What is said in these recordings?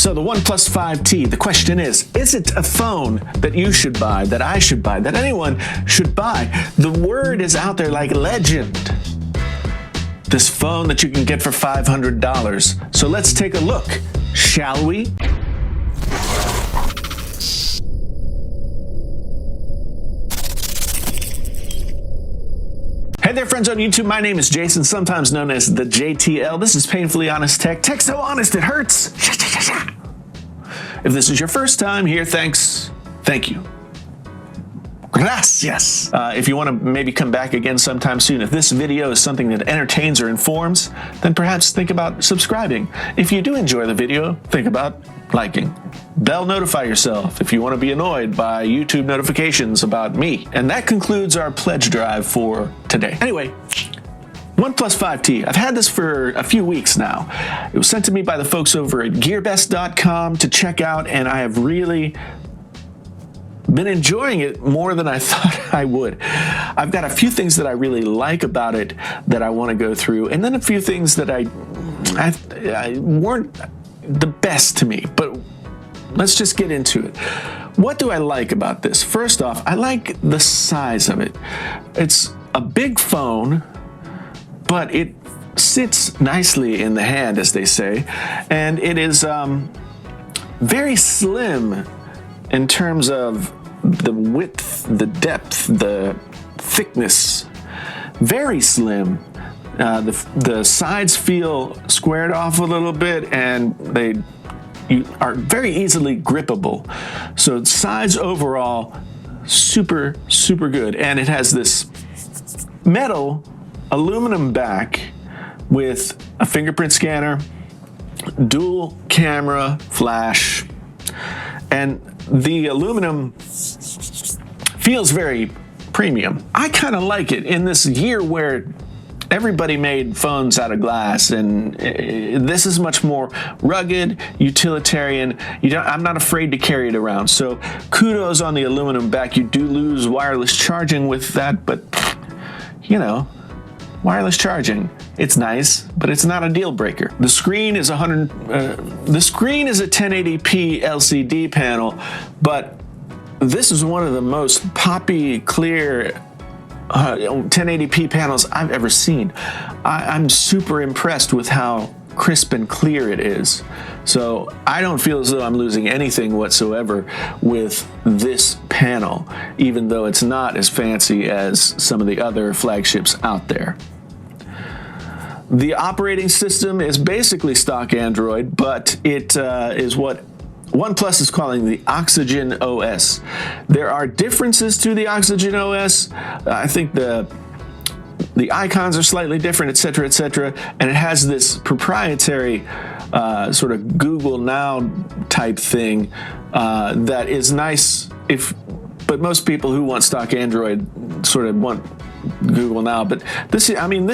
So the OnePlus 5T, the question is it a phone that you should buy, that I should buy, that anyone should buy? The word is out there like legend. This phone that you can get for $500. So let's take a look, shall we? Hey there, friends on YouTube. My name is Jason, sometimes known as the JTL. This is Painfully Honest Tech. Tech so honest it hurts. If this is your first time here, thanks. Thank you. Gracias. If you want to maybe come back again sometime soon, if this video is something that entertains or informs, then perhaps think about subscribing. If you do enjoy the video, think about liking. Bell notify yourself if you want to be annoyed by YouTube notifications about me. And that concludes our pledge drive for today. Anyway, OnePlus 5T. I've had this for a few weeks now. It was sent to me by the folks over at GearBest.com to check out, and I have really been enjoying it more than I thought I would. I've got a few things that I really like about it that I want to go through, and then a few things that I weren't the best to me, but let's just get into it. What do I like about this? First off, I like the size of it. It's a big phone, but it sits nicely in the hand, as they say, and it is very slim in terms of the width, the depth, the thickness. Very slim. The sides feel squared off a little bit, and they are very easily grippable. So size overall, super, super good. And it has this metal aluminum back with a fingerprint scanner, dual camera flash, and the aluminum feels very premium. I kind of like it in this year where everybody made phones out of glass, and this is much more rugged, utilitarian. I'm not afraid to carry it around. So kudos on the aluminum back. You do lose wireless charging with that, but you know, wireless charging, it's nice, but it's not a deal breaker. The screen is a 1080p LCD panel, but this is one of the most poppy, clear 1080p panels I've ever seen. I'm super impressed with how crisp and clear it is. So I don't feel as though I'm losing anything whatsoever with this panel, even though it's not as fancy as some of the other flagships out there. The operating system is basically stock Android, but it is what OnePlus is calling the Oxygen OS. There are differences to the Oxygen OS. I think the icons are slightly different, etc., and it has this proprietary sort of Google Now type thing that is nice but most people who want stock Android sort of want Google Now. But this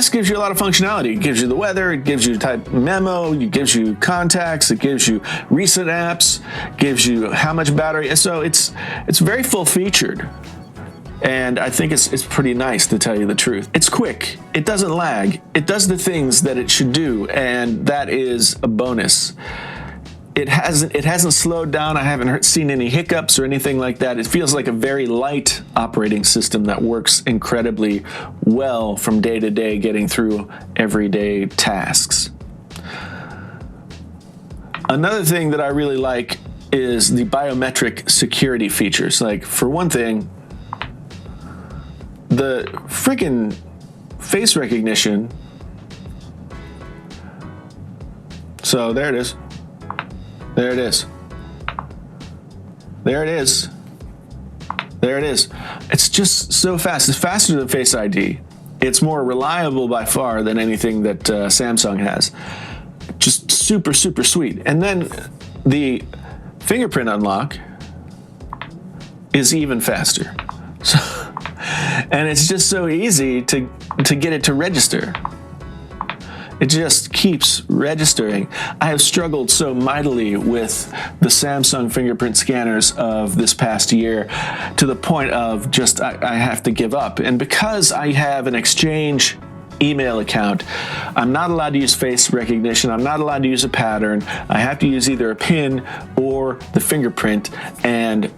gives you a lot of functionality. It gives you the weather, it gives you type memo, it gives you contacts, it gives you recent apps, gives you how much battery. So it's very full featured. And I think it's pretty nice, to tell you the truth. It's quick. It doesn't lag. It does the things that it should do, and that is a bonus. It hasn't slowed down. I haven't seen any hiccups or anything like that. It feels like a very light operating system that works incredibly well from day to day, getting through everyday tasks. Another thing that I really like is the biometric security features. Like, for one thing, the freaking face recognition. So there it is. There it is. There it is. There it is. It's just so fast. It's faster than Face ID. It's more reliable by far than anything that Samsung has. Just super, super sweet. And then the fingerprint unlock is even faster. So, and it's just so easy to get it to register. It just keeps registering. I have struggled so mightily with the Samsung fingerprint scanners of this past year, to the point of just I have to give up. And because I have an Exchange email account. I'm not allowed to use face recognition. I'm not allowed to use a pattern. I have to use either a PIN or the fingerprint. And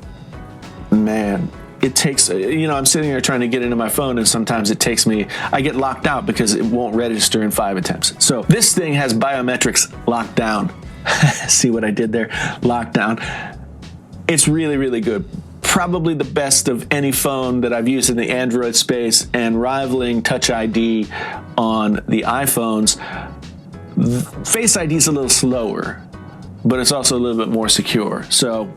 man, it takes, I'm sitting there trying to get into my phone, and sometimes I get locked out because it won't register in 5 attempts. So this thing has biometrics locked down. See what I did there? Locked down. It's really, really good. Probably the best of any phone that I've used in the Android space, and rivaling Touch ID on the iPhones. Face ID is a little slower, but it's also a little bit more secure. So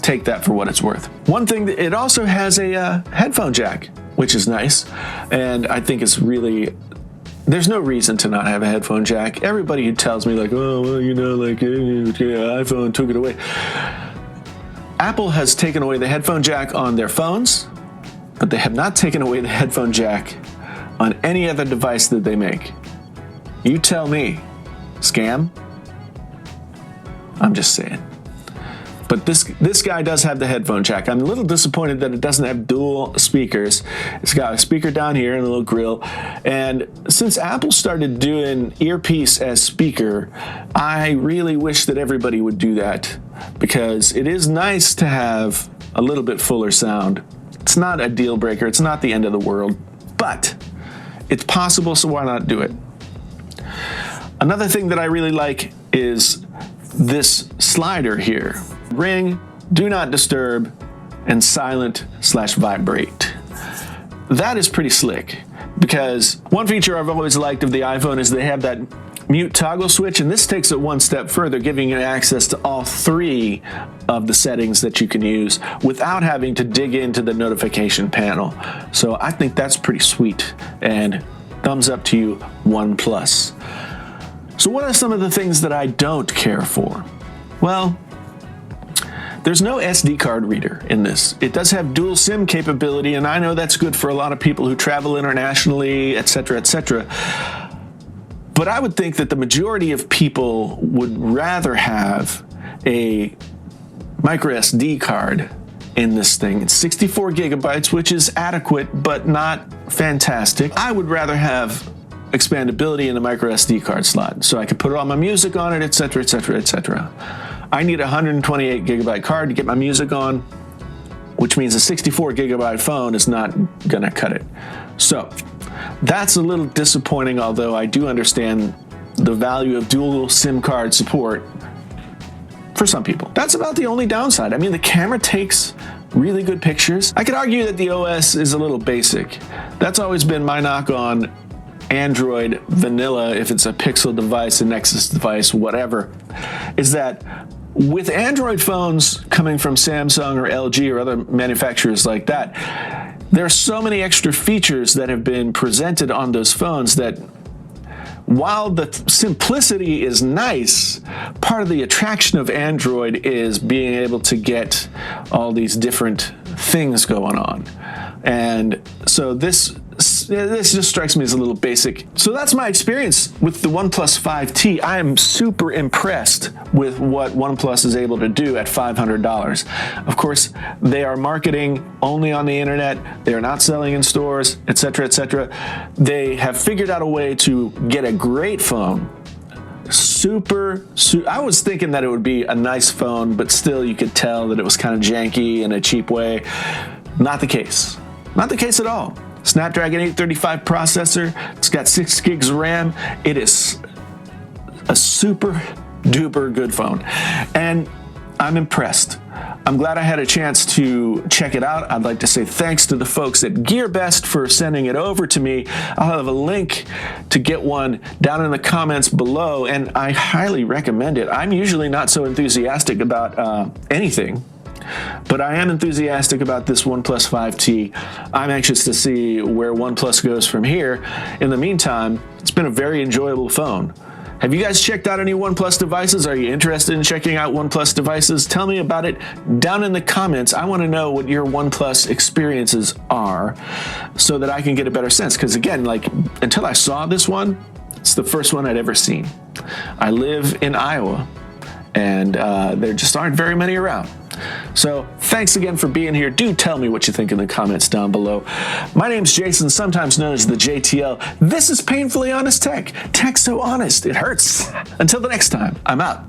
take that for what it's worth. One thing, it also has a headphone jack, which is nice. And I think it's really, there's no reason to not have a headphone jack. Everybody who tells me like, oh, well, iPhone took it away. Apple has taken away the headphone jack on their phones, but they have not taken away the headphone jack on any other device that they make. You tell me, scam? I'm just saying. But this guy does have the headphone jack. I'm a little disappointed that it doesn't have dual speakers. It's got a speaker down here and a little grill. And since Apple started doing earpiece as speaker, I really wish that everybody would do that, because it is nice to have a little bit fuller sound. It's not a deal breaker. It's not the end of the world, but it's possible, so why not do it? Another thing that I really like is this slider here. Ring, do not disturb, and silent/vibrate. That is pretty slick, because one feature I've always liked of the iPhone is they have that mute toggle switch, and this takes it one step further, giving you access to all 3 of the settings that you can use without having to dig into the notification panel. So I think that's pretty sweet, and thumbs up to you, OnePlus. So what are some of the things that I don't care for? Well, there's no SD card reader in this. It does have dual SIM capability, and I know that's good for a lot of people who travel internationally, etc., etc. But I would think that the majority of people would rather have a micro SD card in this thing. It's 64 gigabytes, which is adequate, but not fantastic. I would rather have expandability in the micro SD card slot, so I could put all my music on it, etc., etc., etc. I need a 128 gigabyte card to get my music on, which means a 64 gigabyte phone is not gonna cut it. So that's a little disappointing, although I do understand the value of dual SIM card support for some people. That's about the only downside. I mean, the camera takes really good pictures. I could argue that the OS is a little basic. That's always been my knock on Android vanilla, if it's a Pixel device, a Nexus device, whatever, is that with Android phones coming from Samsung or LG or other manufacturers like that, there are so many extra features that have been presented on those phones that, while the simplicity is nice, part of the attraction of Android is being able to get all these different things going on. And so this just strikes me as a little basic. So that's my experience with the OnePlus 5T. I am super impressed with what OnePlus is able to do at $500. Of course, they are marketing only on the internet. They are not selling in stores, etc., etc. They have figured out a way to get a great phone. I was thinking that it would be a nice phone, but still you could tell that it was kind of janky in a cheap way. Not the case. Not the case at all. Snapdragon 835 processor. It's got 6 gigs of RAM. It is a super duper good phone. And I'm impressed. I'm glad I had a chance to check it out. I'd like to say thanks to the folks at GearBest for sending it over to me. I'll have a link to get one down in the comments below, and I highly recommend it. I'm usually not so enthusiastic about anything, but I am enthusiastic about this OnePlus 5T. I'm anxious to see where OnePlus goes from here. In the meantime, it's been a very enjoyable phone. Have you guys checked out any OnePlus devices? Are you interested in checking out OnePlus devices? Tell me about it down in the comments. I want to know what your OnePlus experiences are so that I can get a better sense. Because again, like, until I saw this one, it's the first one I'd ever seen. I live in Iowa, and there just aren't very many around. So thanks again for being here. Do tell me what you think in the comments down below. My name's Jason, sometimes known as the JTL. This is Painfully Honest Tech. Tech so honest, it hurts. Until the next time, I'm out.